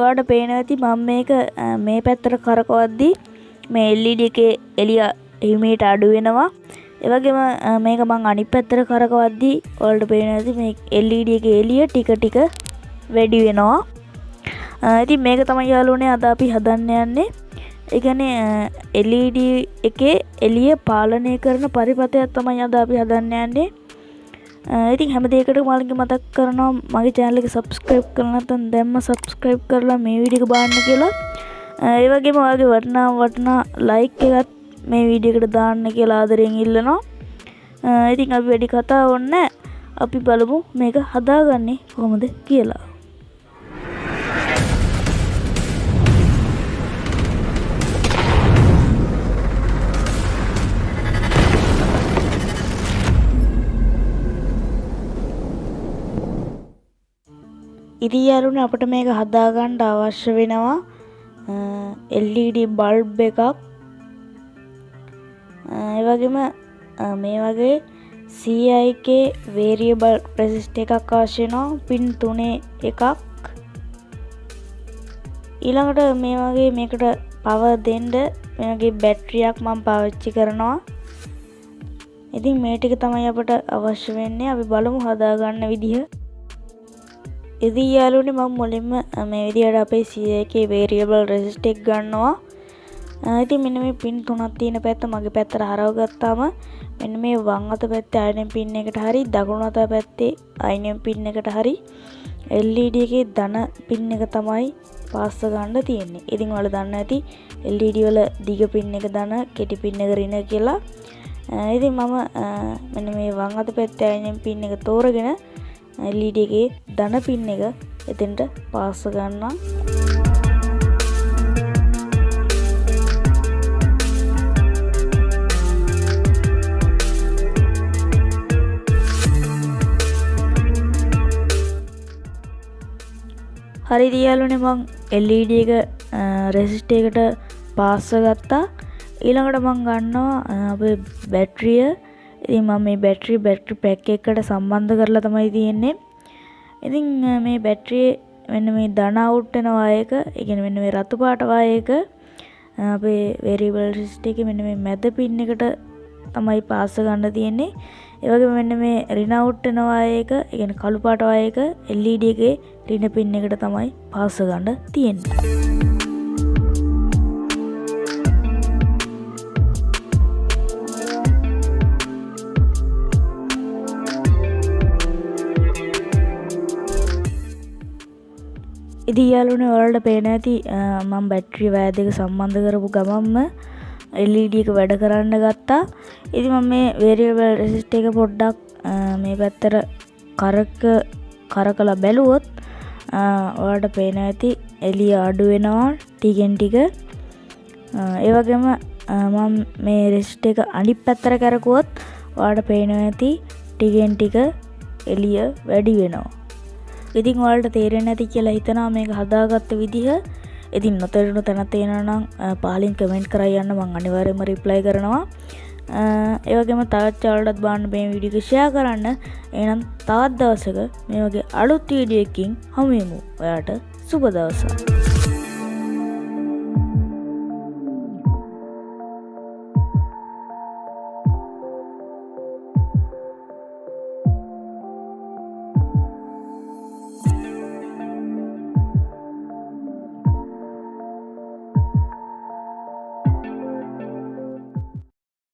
ඔයාලට පේනවා ඇති මම මේක මේ පැත්තට කරකවද්දී මේ LED එකේ එළිය හිමීට අඩු වෙනවා. ඒ වගේම මේක මම අනිත් පැත්තට කරකවද්දී ඔයාලට පේනවා ඇති මේ LED එකේ එළිය ටික ටික වැඩි වෙනවා. ඉතින් මේක තමයි යාළුවනේ අද අපි හදන්න යන්නේ. ඒ කියන්නේ LED එකේ එළිය පාලනය කරන පරිපථයක් තමයි අද අපි හදන්න යන්නේ. ඉතින් හැම දෙයකටම මාළගේ මතක් කරනවා මගේ channel එක subscribe කරලා නැත්නම් දැම්ම subscribe කරලා මේ වීඩියෝ එක බලන්න කියලා. ඒ වගේම ඔයාගේ වටිනා like එකත් මේ වීඩියෝ එකට දාන්න කියලා ආදරෙන් ඉල්ලනවා. ඉතින් අපි වැඩි කතා ඕනේ අපි බලමු මේක හදාගන්නේ කොහොමද කියලා. ඉතින් යාළුවනේ අපිට මේක හදාගන්න අවශ්‍ය වෙනවා LED බල්බ් එකක්. ඒ වගේම මේ වගේ CIK variable resistor එකක් අවශ්‍ය වෙනවා පින් 3 එකක්. ඊළඟට මේ වගේ මේකට power දෙන්න මේ වගේ බැටරියක් මම පාවිච්චි කරනවා. ඉතින් මේ ටික තමයි අපිට අවශ්‍ය වෙන්නේ. අපි බලමු හදාගන්න විදිහ. ඉතින් යාළුවනේ මම මුලින්ම මේ විදිහට අපේ CIK variable resistor එක ගන්නවා. ඉතින් මෙන්න මේ පින් 3ක් තියෙන පැත්ත මගේ පැත්තට හරව ගත්තාම මෙන්න මේ වම් අත පැත්තේ අයිනම් පින් එකට හරි දකුණු අත පැත්තේ අයිනම් පින් එකට හරි LED එකේ ධන පින් එක තමයි පාස්ස ගන්න තියෙන්නේ. ඉතින් ඔයාලා දන්න ඇති LED වල දිග පින් එක ධන කෙටි පින් එක ඍණ කියලා. ඉතින් මම මෙන්න මේ වම් අත පැත්තේ අයිනම් පින් එක තෝරගෙන LED එකේ ධන පින් එක එතෙන්ට පාස් ගන්නවා. හරි යාළුවනේ මම LED එක රෙසිස්ටර් එකට පාස් ගත්තා. ඊළඟට මම ගන්නවා අපේ බැටරිය. ඉතින් මම මේ බැටරි පැක් එකකට සම්බන්ධ කරලා තමයි තියෙන්නේ. ඉතින් මේ බැටරියේ මෙන්න මේ ධන අවුට් වෙන වායයක, ඒ කියන්නේ මෙන්න මේ රතු පාට වායයක අපේ variable resistor එකේ මෙන්න මේ මැද පින් එකට තමයි පාස් ගන්න තියෙන්නේ. ඒ වගේම මෙන්න මේ ඍණ අවුට් වෙන වායයක, ඒ කියන්නේ කළු පාට වායයක LED එකේ ඍණ පින් එකට තමයි පාස් ගන්න තියෙන්නේ. ඉතින් යාළුවනේ ඔයාලට පේන ඇති මම බැටරි වයර් දෙක සම්බන්ධ කරපු ගමන්ම LED එක වැඩ කරන්න ගත්තා. ඉතින් මම මේ variable resistor එක පොඩ්ඩක් මේ පැත්තට කරකලා බැලුවොත් ඔයාලට පේන ඇති එළිය අඩු වෙනවා ටිකෙන් ටික. ඒ වගේම මම මේ resistor එක අනිත් පැත්තට කරකුවොත් ඔයාලට පේන ඇති ටිකෙන් ටික එළිය වැඩි වෙනවා. ඉතින් ඔයාලට තේරෙන්නේ නැති කියලා හිතනවා මේක හදාගත්ත විදිහ. ඉතින් නොතේරුණු තැනක් තියෙනවා නම් පහලින් කමෙන්ට් කරලා යන්න මම අනිවාර්යයෙන්ම රිප්ලයි කරනවා. ඒ වගේම තවත් ඔයාලටත් බලන්න මේ වීඩියෝ එක ෂෙයා කරන්න. එහෙනම් තවත් දවසක මේ වගේ අලුත් වීඩියෝ එකකින් හමු වෙමු. ඔයාලට සුබ දවසක්.